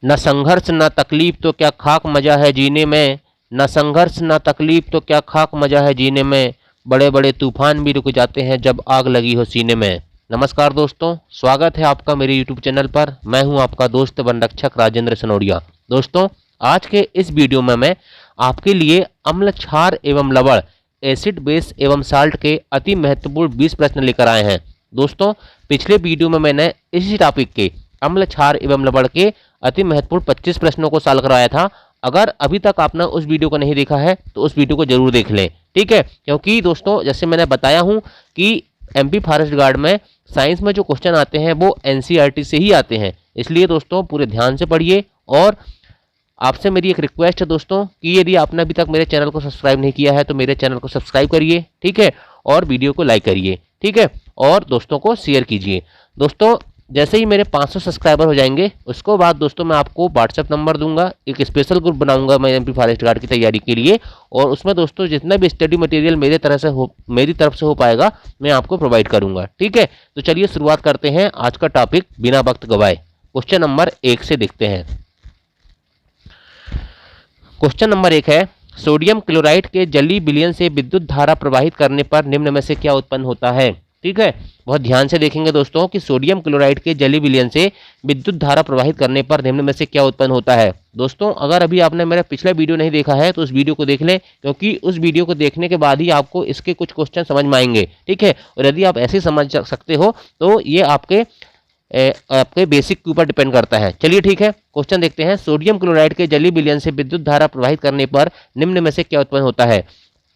न संघर्ष न तकलीफ तो क्या खाक मजा है जीने में, न संघर्ष न तकलीफ तो क्या खाक मजा है जीने में, बड़े बड़े तूफान भी रुक जाते हैं जब आग लगी हो सीने में। नमस्कार दोस्तों, स्वागत है आपका मेरे यूट्यूब चैनल पर। मैं हूं आपका दोस्त वन रक्षक राजेंद्र सनोडिया। दोस्तों, आज के इस वीडियो में मैं आपके लिए अम्ल, क्षार एवं लवण, एसिड, बेस एवं साल्ट के अति महत्वपूर्ण 20 प्रश्न लेकर आए हैं। दोस्तों, पिछले वीडियो में मैंने इसी टॉपिक के अम्ल, क्षार एवं लवण के अति महत्वपूर्ण 25 प्रश्नों को सॉल्व करवाया था। अगर अभी तक आपने उस वीडियो को नहीं देखा है तो उस वीडियो को जरूर देख लें, ठीक है। क्योंकि दोस्तों, जैसे मैंने बताया हूं कि एमपी फॉरेस्ट गार्ड में साइंस में जो क्वेश्चन आते हैं वो एनसीईआरटी से ही आते हैं। इसलिए दोस्तों पूरे ध्यान से पढ़िए। और आपसे मेरी एक रिक्वेस्ट है दोस्तों कि यदि आपने अभी तक मेरे चैनल को सब्सक्राइब नहीं किया है तो मेरे चैनल को सब्सक्राइब करिए, ठीक है, और वीडियो को लाइक करिए, ठीक है, और दोस्तों को शेयर कीजिए। दोस्तों, जैसे ही मेरे 500 सब्सक्राइबर हो जाएंगे उसको बाद दोस्तों मैं आपको व्हाट्सएप नंबर दूंगा, एक स्पेशल ग्रुप बनाऊंगा मैं एमपी फॉरेस्ट गार्ड की तैयारी के लिए, और उसमें दोस्तों जितना भी स्टडी मटेरियल मेरी तरफ से हो पाएगा मैं आपको प्रोवाइड करूंगा, ठीक है। तो चलिए शुरुआत करते हैं आज का टॉपिक बिना वक्त गवाए। क्वेश्चन नंबर 1 से देखते हैं। क्वेश्चन नंबर 1 है, सोडियम क्लोराइड के जलीय विलयन से विद्युत धारा प्रवाहित करने पर निम्न में से क्या उत्पन्न होता है। ठीक है, बहुत ध्यान से देखेंगे दोस्तों कि सोडियम क्लोराइड के जलीय विलयन से विद्युत धारा प्रवाहित करने पर निम्न में से क्या उत्पन्न होता है। दोस्तों, अगर अभी आपने मेरा पिछला वीडियो नहीं देखा है तो उस वीडियो को देख लें, क्योंकि उस वीडियो को देखने के बाद ही आपको इसके कुछ क्वेश्चन समझ में आएंगे, ठीक है। और यदि आप ऐसे समझ सकते हो तो ये आपके बेसिक के ऊपर डिपेंड करता है। चलिए ठीक है, क्वेश्चन देखते हैं। सोडियम क्लोराइड के जलीय विलयन से विद्युत धारा प्रवाहित करने पर निम्न में से क्या उत्पन्न होता है।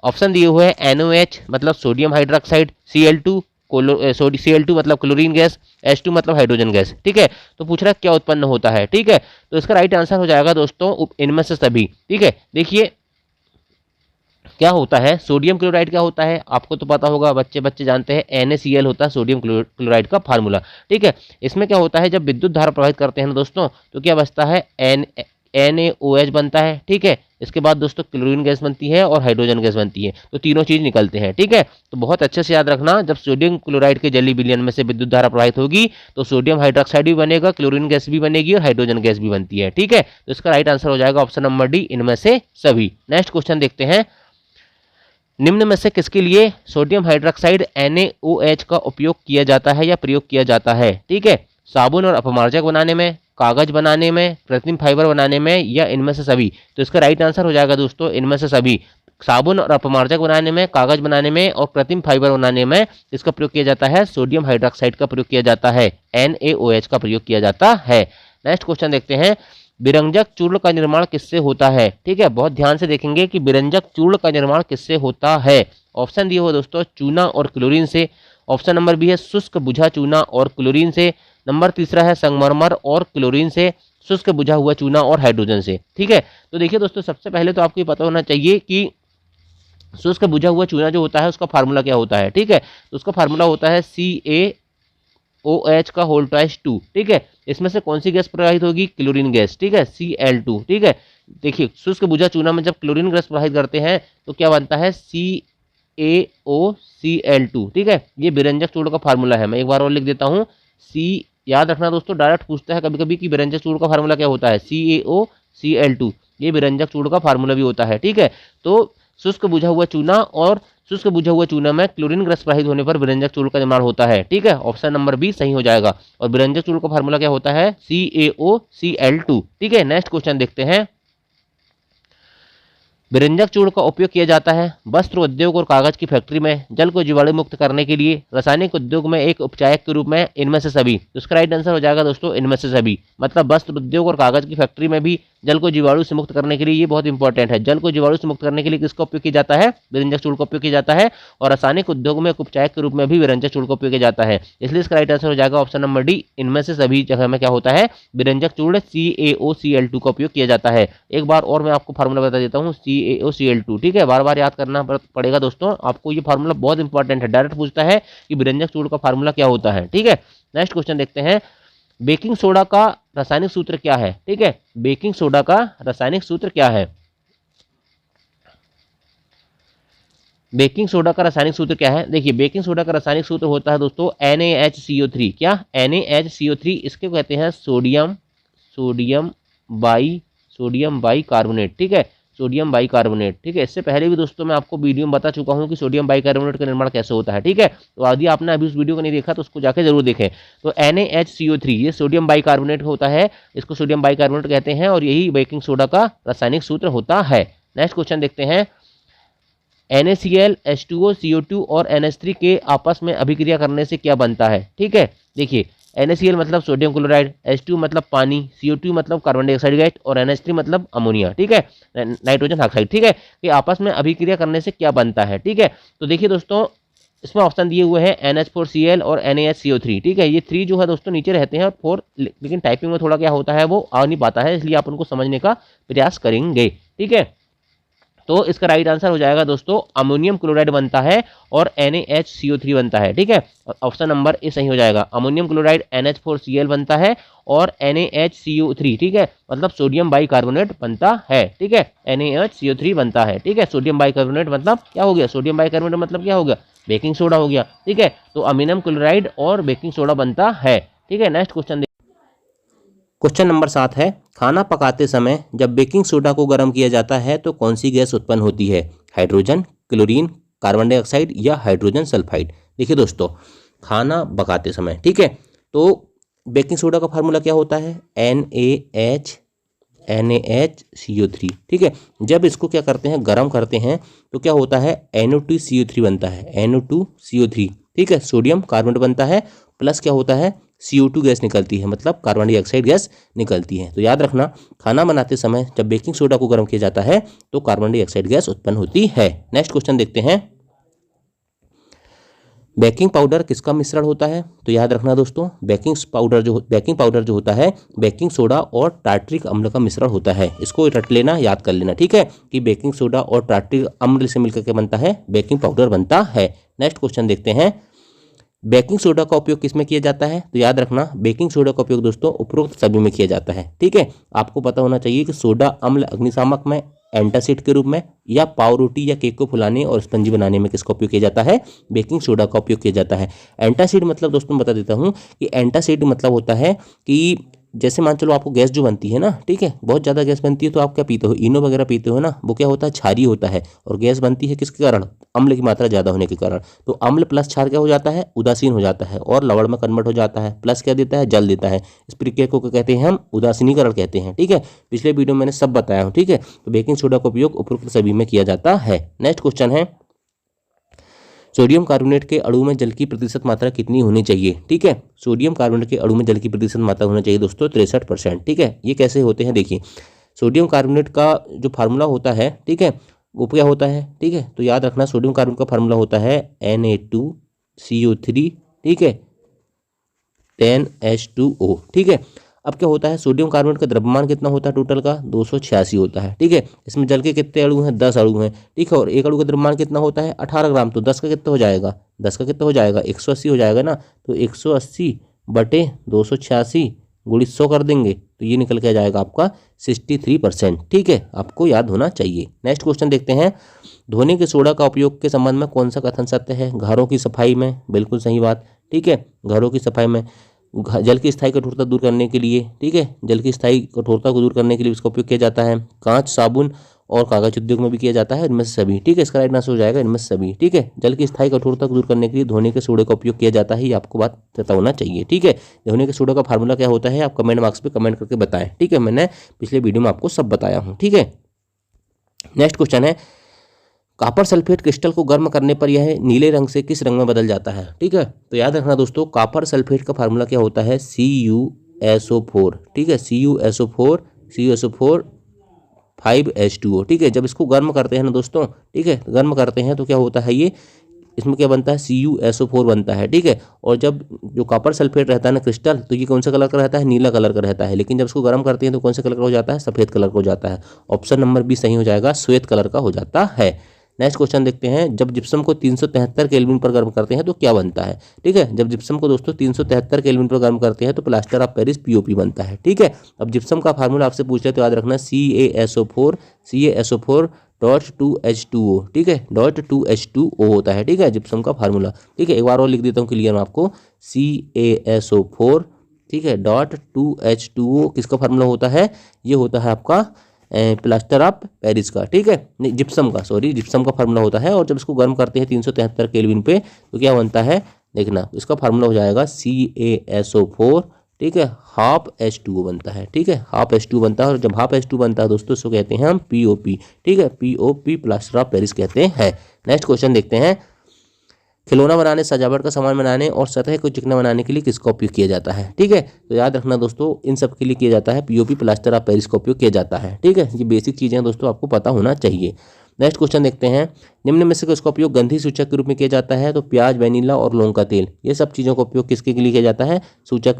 ऑप्शन दिए हुए हैं NOH मतलब सोडियम हाइड्रोक्साइड, Cl2 Cl2 मतलब क्लोरीन गैस, H2 मतलब हाइड्रोजन गैस, ठीक है। तो पूछ रहा है क्या उत्पन्न होता है, ठीक है। तो इसका राइट आंसर हो जाएगा दोस्तों इनमें से सभी, ठीक है। देखिए क्या होता है, सोडियम क्लोराइड क्या होता है आपको तो पता होगा, बच्चे जानते हैं NaCl होता है सोडियम क्लोराइड का फार्मूला, ठीक है। इसमें क्या होता है, जब विद्युत धारा प्रवाहित करते हैं ना दोस्तों तो क्या बचता है, NaOH बनता है, ठीक है। इसके बाद दोस्तों क्लोरीन गैस बनती है और हाइड्रोजन गैस बनती है, तो तीनों चीज निकलते हैं, ठीक है। तो बहुत अच्छे से याद रखना, जब सोडियम क्लोराइड के जलीय विलयन में से विद्युत धारा प्रवाहित होगी तो सोडियम हाइड्रोक्साइड भी बनेगा, क्लोरीन गैस भी बनेगी और हाइड्रोजन गैस भी बनती है, ठीक है। तो इसका राइट आंसर हो जाएगा ऑप्शन नंबर डी, इनमें से सभी। नेक्स्ट क्वेश्चन देखते हैं। निम्न में से किसके लिए सोडियम हाइड्रोक्साइड NaOH का उपयोग किया जाता है या प्रयोग किया जाता है, ठीक है। साबुन और अपमार्जक बनाने में, कागज बनाने में, कृत्रिम फाइबर बनाने में, या इनमें से सभी। तो इसका राइट आंसर हो जाएगा दोस्तों इनमें से सभी। साबुन और अपमार्जक बनाने में, कागज बनाने में और कृत्रिम फाइबर बनाने में इसका प्रयोग किया जाता है, सोडियम हाइड्रोक्साइड का प्रयोग किया जाता है, NaOH का प्रयोग किया जाता है। नेक्स्ट क्वेश्चन देखते हैं। बिरंजक चूर्ण का निर्माण किससे होता है, ठीक है। बहुत ध्यान से देखेंगे कि बिरंजक चूर्ण का निर्माण किससे होता है। ऑप्शन दिए हुए दोस्तों चूना और क्लोरीन से। ऑप्शन नंबर बी है शुष्क बुझा चूना और क्लोरीन से। नंबर तीसरा है संगमरमर और क्लोरीन से। शुष्क बुझा हुआ चूना और हाइड्रोजन से, ठीक है। तो देखिए दोस्तों, सबसे पहले तो आपको ये पता होना चाहिए कि शुष्क बुझा हुआ चूना जो होता है उसका फार्मूला क्या होता है, ठीक है। तो उसका फार्मूला होता है CaOH का होल ट्वाइस 2, ठीक है। इसमें से कौन सी गैस प्रवाहित होगी, क्लोरीन गैस, ठीक है, Cl2, ठीक है। देखिए शुष्क बुझा चूना में जब क्लोरीन गैस प्रवाहित करते हैं तो क्या बनता है, CaOCl2, ठीक है। ये बिरंजक चूर्ण का फार्मूला है। मैं एक बार और लिख देता हूँ। याद रखना दोस्तों, डायरेक्ट पूछता है कभी कभी कि बिरंजक चूर्ण का फार्मूला क्या होता है, CaOCl2, ये बिरंजक चूर्ण का फार्मूला भी होता है, ठीक है। तो शुष्क बुझा हुआ चूना और शुष्क बुझा हुआ चूना में क्लोरीन गैस प्रवाहित होने पर बिरंजक चूर्ण का निर्माण होता है, ठीक है। ऑप्शन नंबर बी सही हो जाएगा। और बिरंजक चूर्ण का फार्मूला क्या होता है, CaOCl2, ठीक है। नेक्स्ट क्वेश्चन देखते हैं। बिरंजक चूर्ण का उपयोग किया जाता है वस्त्र उद्योग और कागज की फैक्ट्री में जल को जीवाणु मुक्त करने के लिए, रासायनिक उद्योग में एक उपचायक के रूप में, इनमें से सभी। तो इसका राइट आंसर हो जाएगा दोस्तों इनमें से सभी। मतलब वस्त्र उद्योग और कागज की फैक्ट्री में भी जल को जीवाणु से मुक्त करने के लिए, ये बहुत इंपॉर्टेंट है, जल को जीवाणु से मुक्त करने के लिए किसका उपयोग किया जाता है, बिरंजक चूर्ण का उपयोग किया जाता है। और रासायनिक उद्योग में एक उपचायक के रूप में भी बिरंजक चूर्ण का उपयोग किया जाता है। इसलिए इसका राइट आंसर हो जाएगा ऑप्शन नंबर डी, इनमें से सभी जगह में क्या होता है, बिरंजक चूर्ण CaOCl2 का उपयोग किया जाता है। एक बार और मैं आपको फार्मूला बता देता हूँ, CaOCl2, ठीक है। बार बार याद करना पड़ेगा दोस्तों आपको, ये फार्मूला बहुत इंपॉर्टेंट है। डायरेक्ट पूछता है कि बिरंजक चूर्ण का फार्मूला क्या होता है, ठीक है। नेक्स्ट क्वेश्चन देखते हैं। बेकिंग सोडा का रासायनिक सूत्र क्या है, ठीक है। बेकिंग सोडा का रासायनिक सूत्र क्या है। बेकिंग सोडा का रासायनिक सूत्र क्या है। देखिए बेकिंग सोडा का रासायनिक सूत्र होता है दोस्तों NaHCO3। क्या, NaHCO3, इसके कहते हैं सोडियम सोडियम बाई कार्बोनेट, ठीक है, सोडियम बाई कार्बोनेट, ठीक है। इससे पहले भी दोस्तों मैं आपको वीडियो में बता चुका हूँ कि सोडियम बाई कार्बोनेट का निर्माण कैसे होता है, ठीक है। तो यदि आपने अभी उस वीडियो को नहीं देखा तो उसको जाके जरूर देखें। तो NaHCO3 ये सोडियम बाई कार्बोनेट होता है, इसको सोडियम बाई कार्बोनेट कहते हैं और यही बेकिंग सोडा का रासायनिक सूत्र होता है। नेक्स्ट क्वेश्चन देखते हैं, NaCl, H2O, CO2 और NH3 के आपस में अभिक्रिया करने से क्या बनता है, ठीक है। देखिए NaCl मतलब सोडियम क्लोराइड, H2 मतलब पानी, CO2 मतलब कार्बन डाइऑक्साइड गैस और NH3 मतलब अमोनिया, ठीक है, नाइट्रोजन ऑक्साइड, ठीक है। कि आपस में अभिक्रिया करने से क्या बनता है, ठीक है। तो देखिए दोस्तों इसमें ऑप्शन दिए हुए हैं NH4Cl और NaHCO3, ठीक है। ये 3 जो है दोस्तों नीचे रहते हैं और 4 लेकिन टाइपिंग में थोड़ा क्या होता है वो आ नहीं पाता है, इसलिए आप उनको समझने का प्रयास करेंगे, ठीक है। तो इसका राइट आंसर हो जाएगा दोस्तों अमोनियम क्लोराइड बनता है और NaHCO3 बनता है, ठीक है। ऑप्शन नंबर ए सही हो जाएगा। अमोनियम क्लोराइड NH4Cl बनता है और NaHCO3, ठीक है, मतलब सोडियम बाई कार्बोनेट बनता है, ठीक है, NaHCO3 बनता है, ठीक है। सोडियम बाई कार्बोनेट मतलब क्या हो गया, सोडियम बाई कार्बोनेट मतलब क्या हो गया, बेकिंग सोडा हो गया, ठीक है। तो अमोनियम क्लोराइड और बेकिंग सोडा बनता है, ठीक है। नेक्स्ट क्वेश्चन, क्वेश्चन नंबर 7 है, खाना पकाते समय जब बेकिंग सोडा को गर्म किया जाता है तो कौन सी गैस उत्पन्न होती है, हाइड्रोजन, क्लोरीन, कार्बन डाइऑक्साइड या हाइड्रोजन सल्फाइड। देखिए दोस्तों खाना पकाते समय, ठीक है, तो बेकिंग सोडा का फार्मूला क्या होता है, NaHCO3, ठीक है। जब इसको क्या करते हैं गर्म करते हैं तो क्या होता है NO2CO3 बनता है, NO2CO3, ठीक है, सोडियम कार्बोनेट बनता है प्लस क्या होता है CO2 गैस निकलती है, मतलब कार्बन डाइऑक्साइड गैस निकलती है। तो याद रखना खाना बनाते समय जब बेकिंग सोडा को गर्म किया जाता है तो कार्बन डाइऑक्साइड गैस उत्पन्न होती है। नेक्स्ट क्वेश्चन देखते हैं, बेकिंग पाउडर किसका मिश्रण होता है। तो याद रखना दोस्तों बेकिंग पाउडर जो होता है बेकिंग सोडा और टार्ट्रिक अम्ल का मिश्रण होता है। इसको रट लेना, याद कर लेना, ठीक है, कि बेकिंग सोडा और टार्ट्रिक अम्ल से मिलकर के बनता है बेकिंग पाउडर बनता है। नेक्स्ट क्वेश्चन देखते हैं, बेकिंग सोडा का उपयोग किसमें किया जाता है। तो याद रखना बेकिंग सोडा का उपयोग दोस्तों उपरोक्त सभी में किया जाता है, ठीक है। आपको पता होना चाहिए कि सोडा अम्ल अग्निशामक में, एंटासिड के रूप में या पाव रोटी या केक को फुलाने और स्पंजी बनाने में किसका उपयोग किया जाता है, बेकिंग सोडा का उपयोग किया जाता है। एंटासिड मतलब दोस्तों बता देता हूँ कि एंटासिड मतलब होता है कि जैसे मान चलो आपको गैस जो बनती है ना, ठीक है, बहुत ज़्यादा गैस बनती है तो आप क्या पीते हो, इनो वगैरह पीते हो ना, वो क्या होता है क्षारीय होता है और गैस बनती है किसके कारण, अम्ल की मात्रा ज़्यादा होने के कारण। तो अम्ल प्लस क्षार क्या हो जाता है, उदासीन हो जाता है और लवण में कन्वर्ट हो जाता है, प्लस क्या देता है, जल देता है। इस प्रक्रिया को कहते हैं हम उदासीनीकरण कहते हैं, ठीक है। पिछले वीडियो में मैंने सब बताया हूँ, ठीक है। तो बेकिंग सोडा का उपयोग उपरोक्त सभी में किया जाता है। नेक्स्ट क्वेश्चन है, सोडियम कार्बोनेट के अणु में जल की प्रतिशत मात्रा कितनी होनी चाहिए, ठीक है। सोडियम कार्बोनेट के अणु में जल की प्रतिशत मात्रा होना चाहिए दोस्तों 63%, ठीक है। ये कैसे होते हैं, देखिए सोडियम कार्बोनेट का जो फार्मूला होता है, ठीक है, वो क्या होता है, ठीक है। तो याद रखना सोडियम कार्बोनेट का फार्मूला होता है Na2CO3, ठीक है, 10H2O, ठीक है। अब क्या होता है सोडियम कार्बोनेट का द्रव्यमान कितना होता है, टोटल का 286 होता है, ठीक है। इसमें जल के कितने अणु हैं, 10 अणु हैं, ठीक है। और एक अणु का द्रव्यमान कितना होता है 18 ग्राम, तो 10 का कितना हो जाएगा, 10 का कितना हो जाएगा 180 हो जाएगा ना। तो 180 बटे 286 गुणित 100 कर देंगे तो ये निकल के आ जाएगा आपका 63%, ठीक है, आपको याद होना चाहिए। नेक्स्ट क्वेश्चन देखते हैं, धोने के सोडा का उपयोग के संबंध में कौन सा कथन सत्य है। घरों की सफाई में, बिल्कुल सही बात, ठीक है, घरों की सफाई में। जल की स्थायी कठोरता दूर करने के लिए, ठीक है, जल की स्थायी कठोरता को दूर करने के लिए इसका उपयोग किया जाता है। कांच, साबुन और कागज उद्योग में भी किया जाता है, इनमें से सभी, ठीक है, इसका राइट आंसर हो जाएगा इनमें से सभी, ठीक है। जल की स्थायी कठोरता को दूर करने के लिए धोने के सोडे का उपयोग किया जाता है, ये आपको बात पता होना चाहिए, ठीक है। धोने के सोडे का फार्मूला क्या होता है आप कमेंट बॉक्स पे कमेंट करके बताएं, ठीक है, मैंने पिछले वीडियो में आपको सब बताया हूँ, ठीक है। नेक्स्ट क्वेश्चन है, कॉपर सल्फेट क्रिस्टल को गर्म करने पर यह नीले रंग से किस रंग में बदल जाता है, ठीक है। तो याद रखना दोस्तों कॉपर सल्फेट का फार्मूला क्या होता है CuSO4, ठीक है, CuSO4 5H2O, ठीक है। जब इसको गर्म करते हैं ना दोस्तों, ठीक है, गर्म करते हैं तो क्या होता है ये, इसमें क्या बनता है CuSO4 बनता है, ठीक है। और जब जो कॉपर सल्फेट रहता है ना क्रिस्टल, तो ये कौन सा कलर का रहता है, नीला कलर का रहता है। लेकिन जब इसको गर्म करते हैं तो कौन सा कलर का हो जाता है, सफेद कलर का हो जाता है। ऑप्शन नंबर बी सही हो जाएगा, श्वेत कलर का हो जाता है। नेक्स्ट क्वेश्चन देखते हैं, जब जिप्सम को 373 केल्विन पर गर्म करते हैं तो क्या बनता है, ठीक है। जब जिप्सम को दोस्तों 373 केल्विन पर गर्म करते हैं तो प्लास्टर ऑफ पेरिस POP बनता है, ठीक है। अब जिप्सम का फार्मूला आपसे पूछ रहे तो याद रखना CaSO4.2H2O, ठीक है, .2H2O होता है, ठीक है, जिप्सम का फार्मूला, ठीक है। एक बार और लिख देता हूँ क्लियर में आपको, CaSO4 ठीक है, डॉट 2H2O किसका फार्मूला होता है, ये होता है आपका प्लास्टर ऑफ पेरिस का, ठीक है, नहीं जिप्सम का, सॉरी जिप्सम का फार्मूला होता है। और जब इसको गर्म करते हैं 373 केल्विन पे तो क्या बनता है, देखना इसका फार्मूला हो जाएगा CaSO4, ठीक है, हाफ H2O बनता है, ठीक है, हाफ H2 बनता है। और जब हाफ H2 बनता है दोस्तों इसको कहते हैं हम POP, ठीक है, POP प्लास्टर ऑफ पेरिस कहते हैं। नेक्स्ट क्वेश्चन देखते हैं, खिलौना बनाने, सजावट का सामान बनाने और सतह को चिकना बनाने के लिए किसका उपयोग किया जाता है, ठीक है। तो याद रखना दोस्तों इन सब के लिए किया जाता है POP प्लास्टर ऑफ पेरिस का उपयोग किया जाता है, ठीक है। ये बेसिक चीज़ें हैं दोस्तों, आपको पता होना चाहिए। नेक्स्ट क्वेश्चन देखते हैं, निम्न में से किसका उपयोग गंधी सूचक के रूप में किया जाता है, तो प्याज, वैनिला और लौंग का तेल, ये सब चीज़ों का उपयोग किसके लिए किया जाता है, सूचक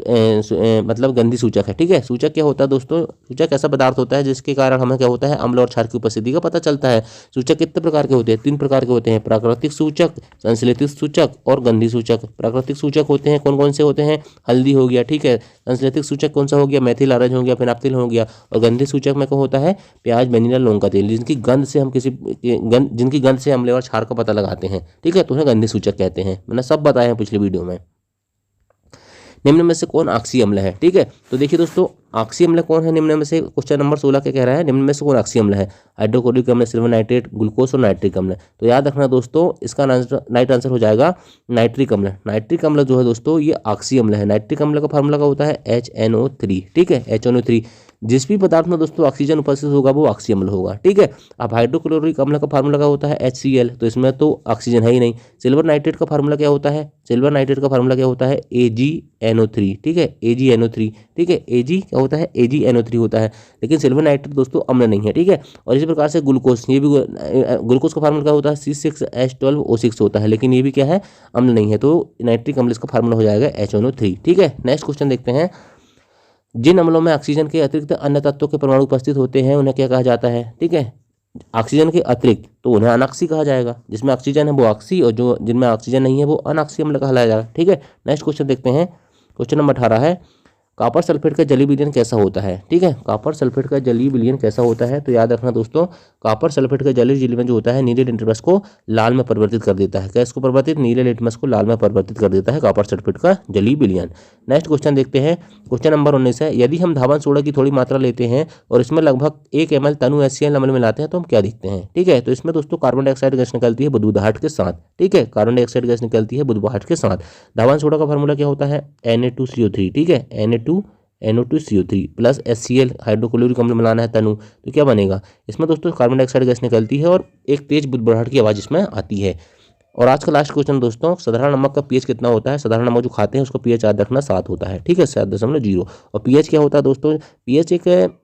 मतलब गंधी सूचक है, ठीक है। सूचक क्या होता है दोस्तों, सूचक ऐसा पदार्थ होता है जिसके कारण हमें क्या होता है, अम्ल और क्षार की उपस्थिति का पता चलता है। सूचक कितने प्रकार के होते हैं, 3 प्रकार के होते हैं, प्राकृतिक सूचक, संश्लेषित सूचक और गंधी सूचक। प्राकृतिक सूचक होते हैं कौन कौन से होते हैं, हल्दी हो गया, ठीक है। संश्लेषित सूचक कौन सा हो गया, मेथिल ऑरेंज हो गया, फिनाप्थिल हो गया। और गंधी सूचक में क्या होता है, प्याज, वैनिला, लौंग का तेल, जिनकी गंध से हम जिनकी गंध से अम्ल और क्षार का पता लगाते हैं, ठीक है, तो उन्हें गंधी सूचक कहते हैं। मैंने सब बताया है पिछले वीडियो में। निम्न में से कौन ऑक्सी अम्ल है, ठीक है। तो देखिए दोस्तों ऑक्सी अम्ल कौन है निम्न में से, क्वेश्चन नंबर 16 क्या कह रहा है, निम्न में से कौन ऑक्सी अम्ल है, हाइड्रोक्लोरिक अम्ल, सिल्वर नाइट्रेट, ग्लूकोज और नाइट्रिक अम्ल। तो याद रखना दोस्तों इसका राइट आंसर हो जाएगा नाइट्रिक अम्ल। नाइट्रिक अम्ल जो है दोस्तों ये ऑक्सी अम्ल है। नाइट्रिक अम्ल का फार्मूला का होता है HNO3, ठीक है, HNO3। जिस भी पदार्थ में दोस्तों ऑक्सीजन उपस्थित होगा वो ऑक्सी अम्ल होगा, ठीक है। अब हाइड्रोक्लोरिक अम्ल का फार्मूला का होता है HCl, तो इसमें तो ऑक्सीजन है ही नहीं। सिल्वर नाइट्रेट का फार्मूला क्या होता है, सिल्वर नाइट्रेट का फार्मूला क्या होता है AgNO3, ठीक है, AgNO3, ठीक है। Ag क्या होता है, AgNO3 होता है। लेकिन सिल्वर नाइट्रेट दोस्तों अम्ल नहीं है, ठीक है। और इसी प्रकार से ग्लूकोज, ये भी ग्लूकोज का फार्मूला क्या होता है C6H12O6 होता है, लेकिन ये भी क्या है, अम्ल नहीं है। तो नाइट्रिक अम्ल इसका फार्मूला हो जाएगा HNO3, ठीक है। नेक्स्ट क्वेश्चन देखते हैं, जिन अम्लों में ऑक्सीजन के अतिरिक्त अन्य तत्वों के परमाणु उपस्थित होते हैं उन्हें क्या कहा जाता है, ठीक है। ऑक्सीजन के अतिरिक्त तो उन्हें अनऑक्सी कहा जाएगा, जिसमें ऑक्सीजन है वो ऑक्सी और जो जिनमें ऑक्सीजन नहीं है वो अनऑक्सी अम्ल कहलाया जाएगा, ठीक है। नेक्स्ट क्वेश्चन देखते हैं, क्वेश्चन नंबर 18 है, कॉपर सल्फेट का जलीय विलयन कैसा होता है, ठीक है। कॉपर सल्फेट का जलीय विलयन कैसा होता है, तो याद रखना दोस्तों कॉपर सल्फेट का जलीय विलयन जो होता है नीले लिटमस को लाल में परिवर्तित कर देता है। क्या इसको परिवर्तित, नीले लिटमस को लाल में परिवर्तित कर देता है कॉपर सल्फेट का जलीय विलयन। नेक्स्ट क्वेश्चन देखते हैं, क्वेश्चन नंबर 19 है, यदि हम धावन सोडा की थोड़ी मात्रा लेते हैं और इसमें लगभग 1 ml तनु HCl अम्ल मिलाते हैं तो हम क्या देखते हैं, ठीक है। तो इसमें दोस्तों कार्बन डाइऑक्साइड गैस निकलती है बुदबुदाहट के साथ, ठीक है, कार्बन डाइऑक्साइड गैस निकलती है बुदबुदाहट के साथ। धावन सोडा का फार्मूला क्या होता है Na2CO3, ठीक है, NO2CO3 प्लस HCl हाइड्रोक्लोरिक अम्ल मिलाना है तनु, तो क्या बनेगा, इसमें दोस्तों कार्बन डाइऑक्साइड गैस निकलती है और एक तेज बुदबुदाहट की आवाज़ इसमें आती है। और आज का लास्ट क्वेश्चन दोस्तों, साधारण नमक का पीएच कितना होता है, साधारण नमक जो खाते हैं उसका पीएच याद रखना 7 होता है, ठीक है, 7.0। और पीएच क्या होता है दोस्तों, पीएच एक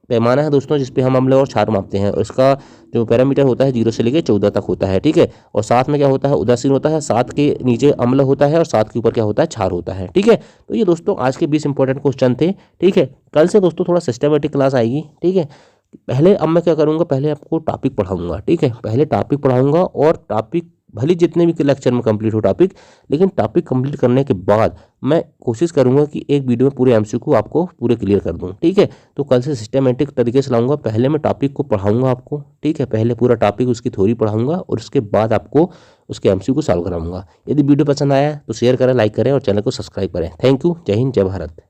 पैमाना है दोस्तों जिसपे हम अम्ल और क्षार मापते हैं और इसका जो पैरामीटर होता है 0 से लेकर 14 तक होता है, ठीक है। और 7 में क्या होता है, उदासीन होता है, 7 के नीचे अम्ल होता है और 7 के ऊपर क्या होता है, क्षार होता है, ठीक है। तो ये दोस्तों आज के 20 इंपॉर्टेंट क्वेश्चन थे, ठीक है। कल से दोस्तों थोड़ा सिस्टमेटिक क्लास आएगी, ठीक है। पहले अब मैं क्या करूँगा, पहले आपको टॉपिक पढ़ाऊंगा, ठीक है, पहले टॉपिक पढ़ाऊंगा और टॉपिक भले जितने भी लेक्चर में कंप्लीट हो टॉपिक, लेकिन टॉपिक कंप्लीट करने के बाद मैं कोशिश करूंगा कि एक वीडियो में पूरे MCQ आपको पूरे क्लियर कर दूं, ठीक है। तो कल से सिस्टमेटिक तरीके से लाऊंगा, पहले मैं टॉपिक को पढ़ाऊंगा आपको, ठीक है, पहले पूरा टॉपिक उसकी थ्योरी पढ़ाऊंगा और उसके बाद आपको उसके MCQ सॉल्व कराऊंगा। यदि वीडियो पसंद आया तो शेयर करें, लाइक करें और चैनल को सब्सक्राइब करें। थैंक यू, जय हिंद, जय भारत।